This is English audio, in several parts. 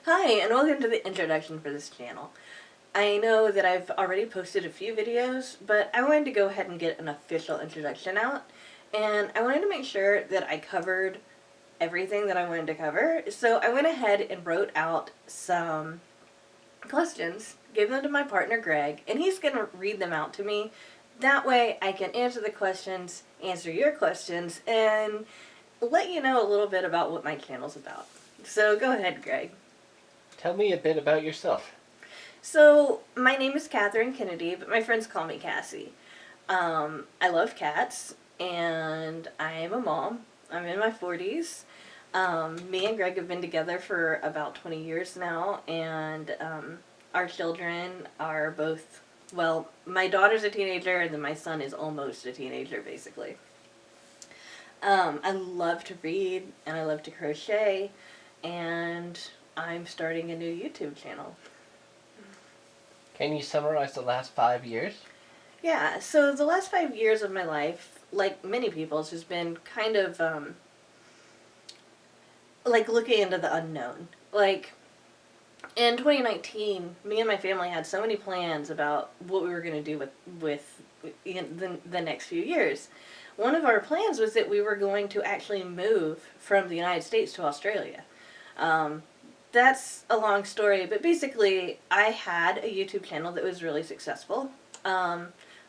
Hi, and welcome to the introduction for this channel. I know that I've already posted a few videos, but I wanted to go ahead and get an official introduction out, and I wanted to make sure that I covered everything that I wanted to cover, so I went ahead and wrote out some questions, gave them to my partner Greg, and he's going to read them out to me. That way I can answer the questions, answer your questions, and let you know a little bit about what my channel's about. So go ahead, Greg. Tell me a bit about yourself. So, my name is Catherine Kennedy, but my friends call me Kassi. I love cats, and I am a mom. I'm in my 40s. Me and Greg have been together for about 20 years now, and our children are both, well, my daughter's a teenager, and then my son is almost a teenager, basically. I love to read, and I love to crochet, and I'm starting a new YouTube channel. Can you summarize the last 5 years? Yeah, so the last 5 years of my life, like many people's, has been kind of like looking into the unknown. Like in 2019, me and my family had so many plans about what we were going to do with the next few years. One of our plans was that we were going to actually move from the United States to Australia. That's a long story, but basically I had a YouTube channel that was really successful.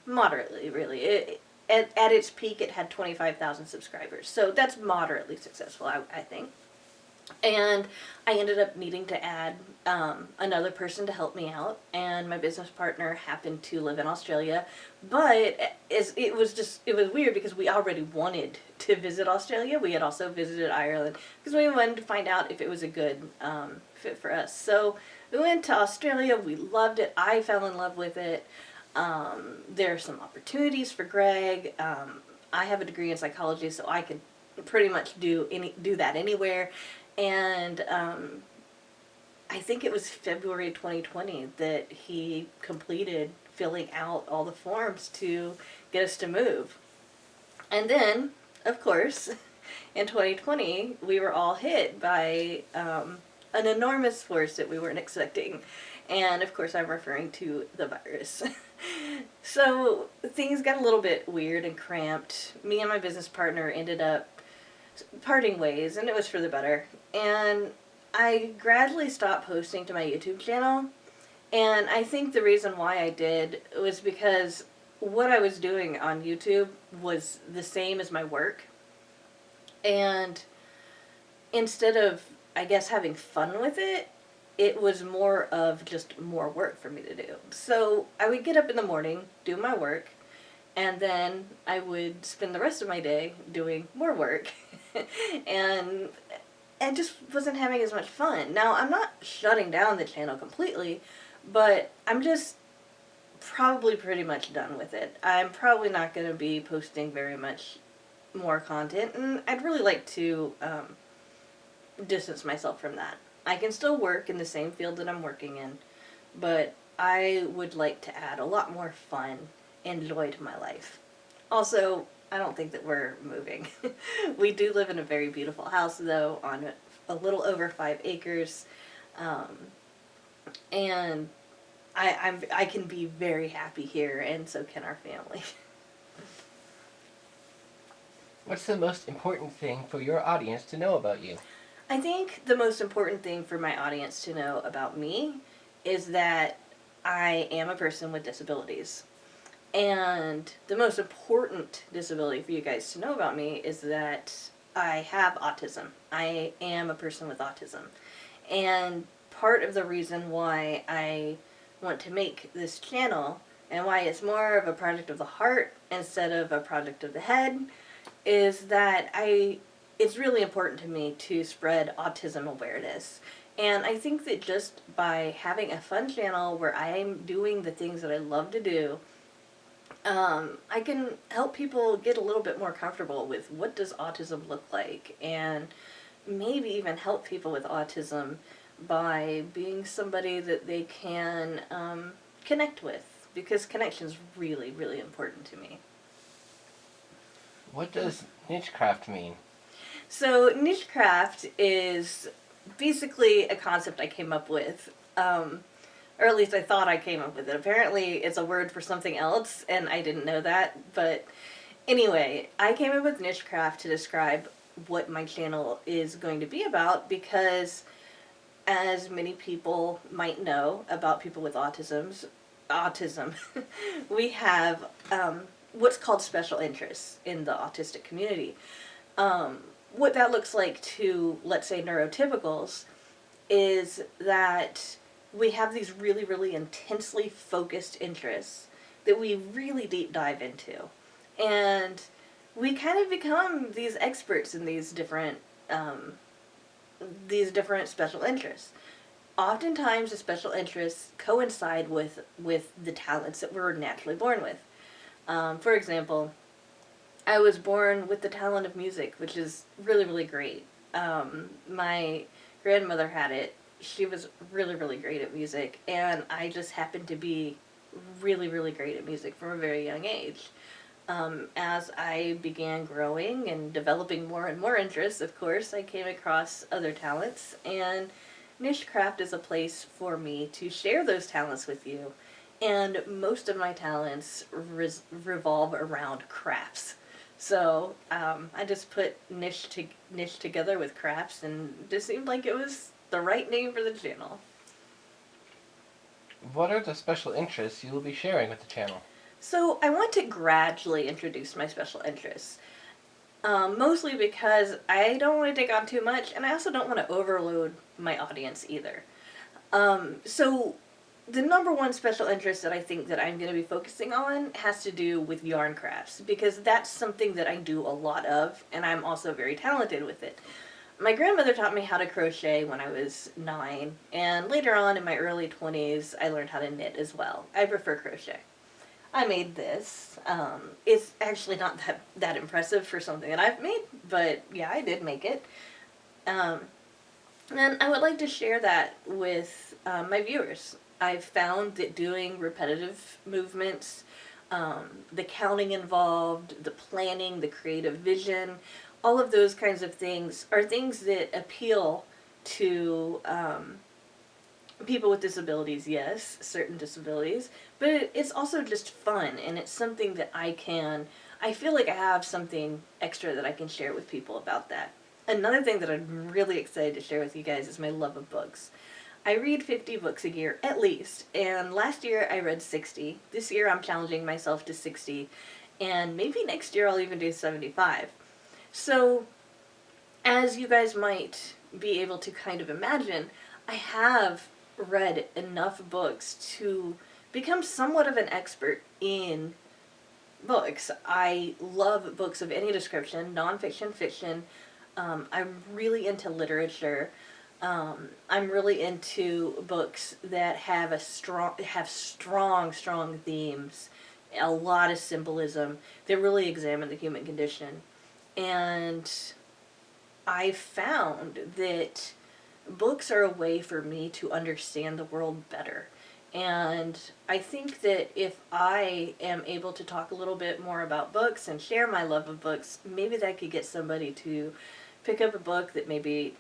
Moderately, really. At its peak, it had 25,000 subscribers, so that's moderately successful, I think. And I ended up needing to add another person to help me out, and my business partner happened to live in Australia, but it was weird because we already wanted to visit Australia. We had also visited Ireland because we wanted to find out if it was a good fit for us. So we went to Australia. We loved it. I fell in love with it. There are some opportunities for Greg. I have a degree in psychology, so I could pretty much do that anywhere. And I think it was February 2020 that he completed filling out all the forms to get us to move. And then, of course, in 2020, we were all hit by an enormous force that we weren't expecting. And of course, I'm referring to the virus. So things got a little bit weird and cramped. Me and my business partner ended up parting ways, and it was for the better. And I gradually stopped posting to my YouTube channel, and I think the reason why I did was because what I was doing on YouTube was the same as my work, and instead of, I guess, having fun with it, it was more of just more work for me to do. So I would get up in the morning, do my work, and then I would spend the rest of my day doing more work. and just wasn't having as much fun. Now, I'm not shutting down the channel completely, but I'm just probably pretty much done with it. I'm probably not going to be posting very much more content, and I'd really like to distance myself from that. I can still work in the same field that I'm working in, but I would like to add a lot more fun and joy to my life. Also, I don't think that we're moving. We do live in a very beautiful house, though, on a little over 5 acres, and I can be very happy here, and so can our family. What's the most important thing for your audience to know about you? I think the most important thing for my audience to know about me is that I am a person with disabilities. And the most important disability for you guys to know about me is that I have autism. I am a person with autism. And part of the reason why I want to make this channel and why it's more of a project of the heart instead of a project of the head is that it's really important to me to spread autism awareness. And I think that just by having a fun channel where I'm doing the things that I love to do, I can help people get a little bit more comfortable with what does autism look like, and maybe even help people with autism by being somebody that they can connect with, because connection is really, really important to me. What does NicheCraft mean? So NicheCraft is basically a concept I came up with. Or at least I thought I came up with it. Apparently, it's a word for something else, and I didn't know that. But anyway, I came up with NicheCraft to describe what my channel is going to be about because, as many people might know about people with autism, we have what's called special interests in the autistic community. What that looks like to, let's say, neurotypicals is that we have these really, really intensely focused interests that we really deep dive into. And we kind of become these experts in these different special interests. Oftentimes, the special interests coincide with the talents that we're naturally born with. For example, I was born with the talent of music, which is really, really great. My grandmother had it. She was really, really great at music, and I just happened to be really, really great at music from a very young age. As I began growing and developing more and more interests, of course, I came across other talents, and NicheCraft is a place for me to share those talents with you. And most of my talents revolve around crafts. So I just put niche together with crafts, and it just seemed like it was the right name for the channel. What are the special interests you will be sharing with the channel? So I want to gradually introduce my special interests. Mostly because I don't want to take on too much, and I also don't want to overload my audience either. So the number one special interest that I think that I'm going to be focusing on has to do with yarn crafts, because that's something that I do a lot of, and I'm also very talented with it. My grandmother taught me how to crochet when I was 9, and later on in my early 20s, I learned how to knit as well. I prefer crochet. I made this. It's actually not that impressive for something that I've made, but yeah, I did make it. And I would like to share that with my viewers. I've found that doing repetitive movements, the counting involved, the planning, the creative vision, all of those kinds of things are things that appeal to people with disabilities, yes, certain disabilities, but it's also just fun, and it's something that I feel like I have something extra that I can share with people about that. Another thing that I'm really excited to share with you guys is my love of books. I read 50 books a year, at least, and last year I read 60. This year I'm challenging myself to 60, and maybe next year I'll even do 75. So, as you guys might be able to kind of imagine, I have read enough books to become somewhat of an expert in books. I love books of any description, nonfiction, fiction. I'm really into literature. I'm really into books that have strong themes, a lot of symbolism that really examine the human condition. And I found that books are a way for me to understand the world better. And I think that if I am able to talk a little bit more about books and share my love of books, maybe that could get somebody to pick up a book that maybe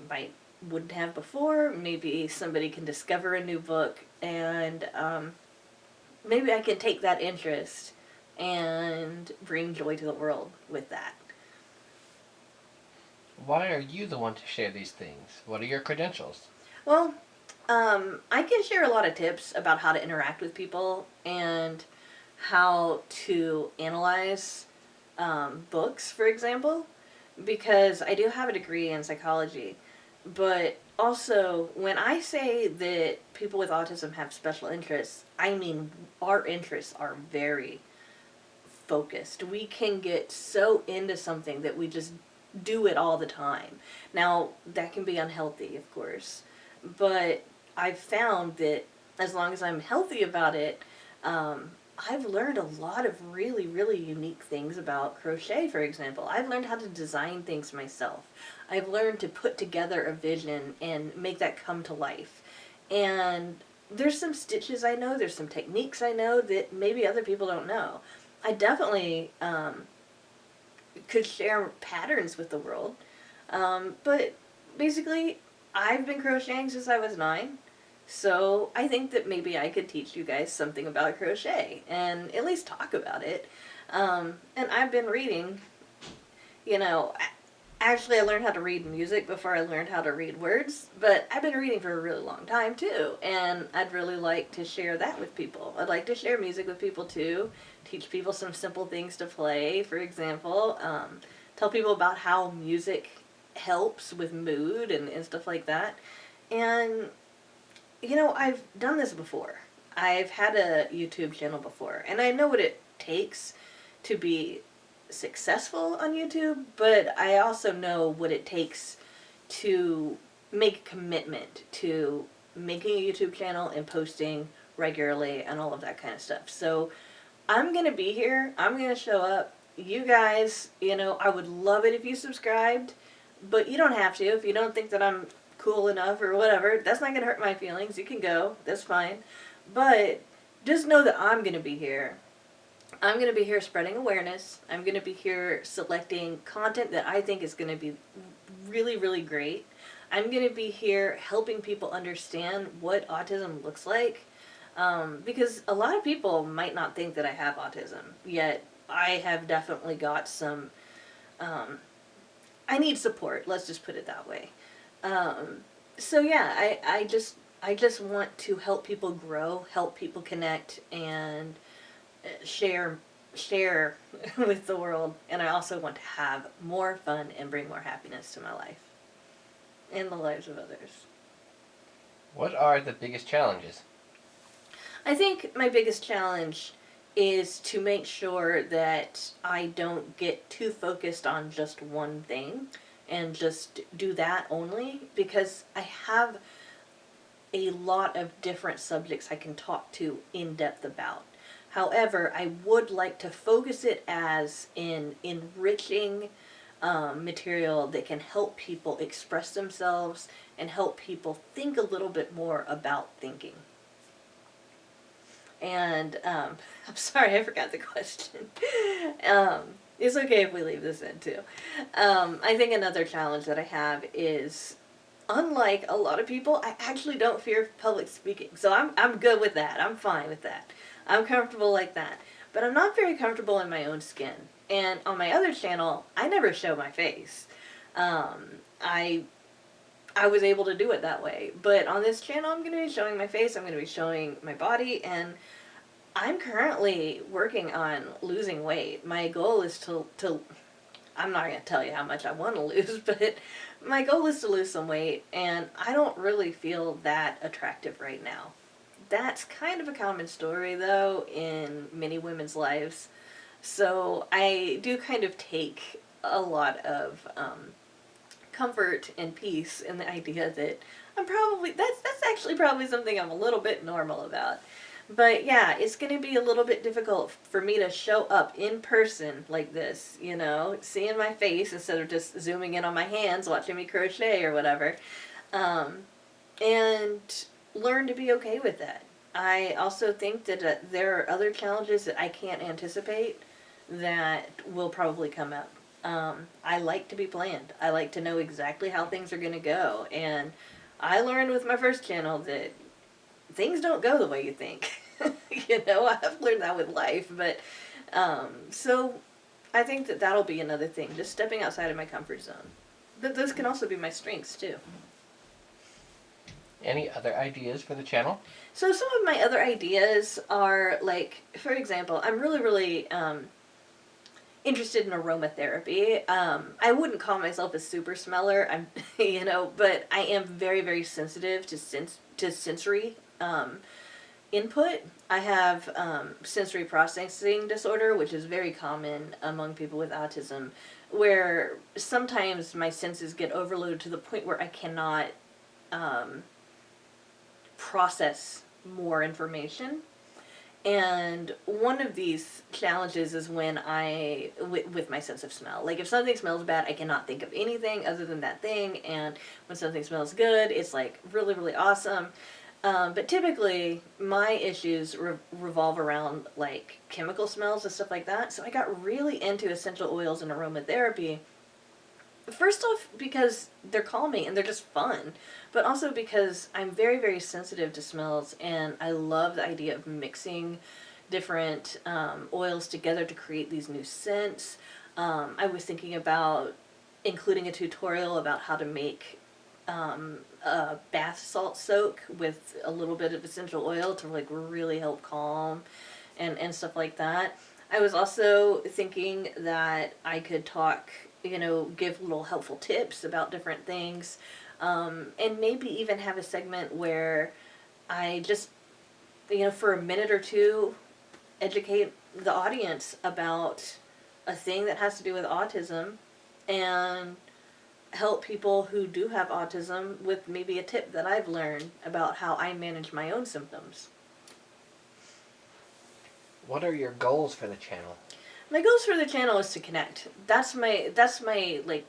wouldn't have before. Maybe somebody can discover a new book, and maybe I can take that interest and bring joy to the world with that. Why are you the one to share these things? What are your credentials? Well, I can share a lot of tips about how to interact with people and how to analyze books, for example, because I do have a degree in psychology. But also, when I say that people with autism have special interests, I mean our interests are very focused. We can get so into something that we just do it all the time. Now, that can be unhealthy, of course, but I've found that as long as I'm healthy about it, I've learned a lot of really, really unique things about crochet, for example. I've learned how to design things myself. I've learned to put together a vision and make that come to life. And there's some stitches I know, there's some techniques I know that maybe other people don't know. I definitely could share patterns with the world. But basically, I've been crocheting since I was 9. So I think that maybe I could teach you guys something about crochet and at least talk about it. And I've been reading, you know, actually I learned how to read music before I learned how to read words, but I've been reading for a really long time too, and I'd really like to share that with people. I'd like to share music with people too, teach people some simple things to play, for example, tell people about how music helps with mood and stuff like that. And you know, I've done this before. I've had a YouTube channel before, and I know what it takes to be successful on YouTube, but I also know what it takes to make a commitment to making a YouTube channel and posting regularly and all of that kind of stuff. So I'm going to be here. I'm going to show up. You guys, you know, I would love it if you subscribed, but you don't have to. If you don't think that I'm cool enough or whatever, that's not going to hurt my feelings. You can go. That's fine. But just know that I'm going to be here. I'm going to be here spreading awareness. I'm going to be here selecting content that I think is going to be really, really great. I'm going to be here helping people understand what autism looks like. Because a lot of people might not think that I have autism, yet I have definitely got some, I need support, let's just put it that way. So yeah, I just want to help people grow, help people connect, and share with the world, and I also want to have more fun and bring more happiness to my life and the lives of others. What are the biggest challenges? I think my biggest challenge is to make sure that I don't get too focused on just one thing and just do that only, because I have a lot of different subjects I can talk to in depth about. However, I would like to focus it as in enriching material that can help people express themselves and help people think a little bit more about thinking. And I'm sorry, I forgot the question. It's okay if we leave this in too. I think another challenge that I have is, unlike a lot of people, I actually don't fear public speaking. So I'm good with that. I'm fine with that. I'm comfortable like that. But I'm not very comfortable in my own skin. And on my other channel, I never show my face. I was able to do it that way. But on this channel, I'm going to be showing my face. I'm going to be showing my body. And I'm currently working on losing weight. My goal is to I'm not going to tell you how much I want to lose, but my goal is to lose some weight. And I don't really feel that attractive right now. That's kind of a common story, though, in many women's lives. So I do kind of take a lot of comfort and peace in the idea that that's actually probably something I'm a little bit normal about. But yeah, it's going to be a little bit difficult for me to show up in person like this, you know, seeing my face instead of just zooming in on my hands, watching me crochet or whatever. And learn to be okay with that. I also think that there are other challenges that I can't anticipate that will probably come up. I like to be planned. I like to know exactly how things are going to go. And I learned with my first channel that things don't go the way you think. You know, I've learned that with life. But so I think that that'll be another thing, just stepping outside of my comfort zone. But those can also be my strengths too. Any other ideas for the channel? So some of my other ideas are, like, for example, I'm really, really interested in aromatherapy. I wouldn't call myself a super smeller, you know, but I am very, very sensitive to sensory input. I have sensory processing disorder, which is very common among people with autism, where sometimes my senses get overloaded to the point where I cannot process more information. And one of these challenges is when with my sense of smell. Like, if something smells bad, I cannot think of anything other than that thing. And when something smells good, it's like really, really awesome. But typically, my issues revolve around like chemical smells and stuff like that. So I got really into essential oils and aromatherapy. First off, because they're calming and they're just fun, but also because I'm very, very sensitive to smells, and I love the idea of mixing different oils together to create these new scents. I was thinking about including a tutorial about how to make a bath salt soak with a little bit of essential oil to like really help calm and stuff like that. I was also thinking that I could talk, give little helpful tips about different things, and maybe even have a segment where I just, for a minute or two, educate the audience about a thing that has to do with autism and help people who do have autism with maybe a tip that I've learned about how I manage my own symptoms. What are your goals for the channel? My goals for the channel is to connect. That's my like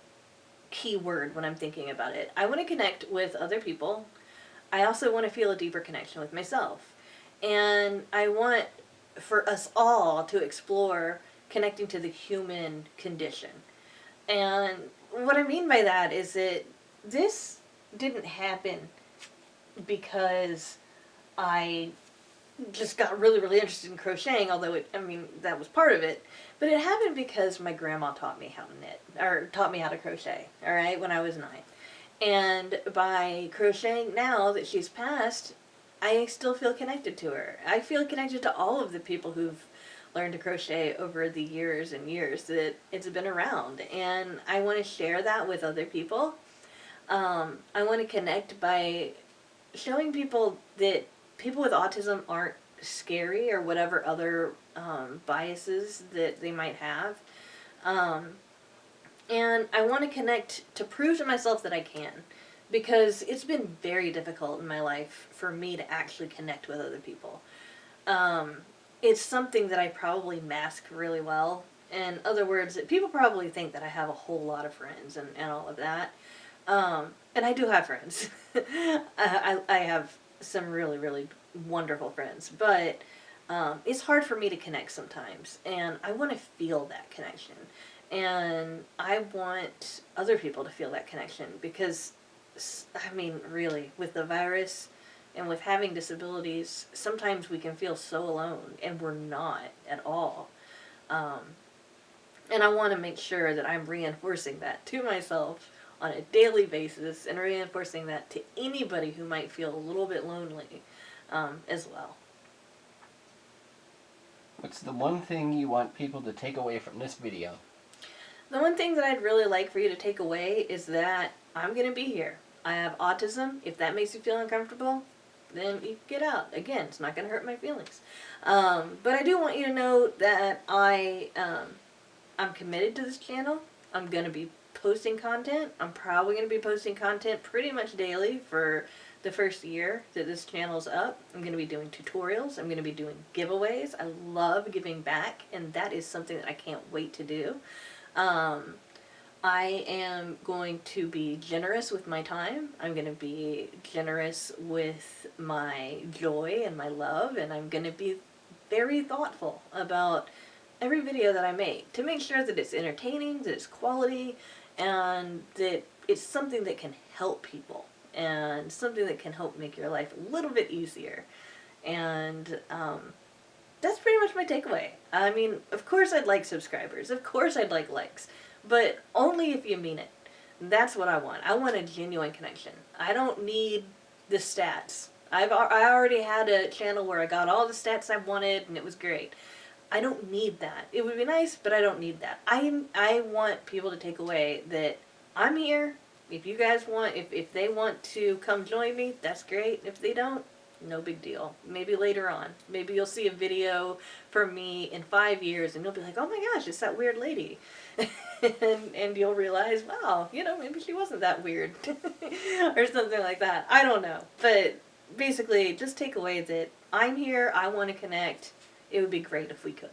key word when I'm thinking about it. I want to connect with other people. I also want to feel a deeper connection with myself. And I want for us all to explore connecting to the human condition. And what I mean by that is that this didn't happen because I just got really, really interested in crocheting, although that was part of it. But it happened because my grandma taught me how to knit, or taught me how to crochet, all right, when I was 9. And by crocheting now that she's passed, I still feel connected to her. I feel connected to all of the people who've learned to crochet over the years and years that it's been around. And I want to share that with other people. I want to connect by showing people that people with autism aren't scary or whatever other biases that they might have. And I want to connect to prove to myself that I can, because it's been very difficult in my life for me to actually connect with other people. It's something that I probably mask really well. In other words, people probably think that I have a whole lot of friends and all of that. And I do have friends. I have some really, really wonderful friends. But it's hard for me to connect sometimes. And I want to feel that connection. And I want other people to feel that connection because, really, with the virus and with having disabilities, sometimes we can feel so alone, and we're not at all. And I want to make sure that I'm reinforcing that to myself on a daily basis and reinforcing that to anybody who might feel a little bit lonely as well. What's the one thing you want people to take away from this video? The one thing that I'd really like for you to take away is that I'm going to be here. I have autism. If that makes you feel uncomfortable, then you get out. Again, it's not going to hurt my feelings. But I do want you to know that I'm committed to this channel. I'm going to be posting content. I'm probably going to be posting content pretty much daily for the first year that this channel's up. I'm going to be doing tutorials. I'm going to be doing giveaways. I love giving back, and that is something that I can't wait to do. I am going to be generous with my time. I'm going to be generous with my joy and my love, and I'm going to be very thoughtful about every video that I make to make sure that it's entertaining, that it's quality, and that it's something that can help people and something that can help make your life a little bit easier. And that's pretty much my takeaway. I mean, of course I'd like subscribers. Of course I'd like likes. But only if you mean it. That's what I want. I want a genuine connection. I don't need the stats. I already had a channel where I got all the stats I wanted and it was great. I don't need that. It would be nice, but I don't need that. I want people to take away that I'm here. If you guys want, if they want to come join me, that's great. If they don't, no big deal. Maybe later on. Maybe you'll see a video from me in 5 years and you'll be like, oh my gosh, it's that weird lady. and you'll realize, wow, maybe she wasn't that weird. Or something like that. I don't know. But basically, just take away that I'm here, I want to connect. It would be great if we could.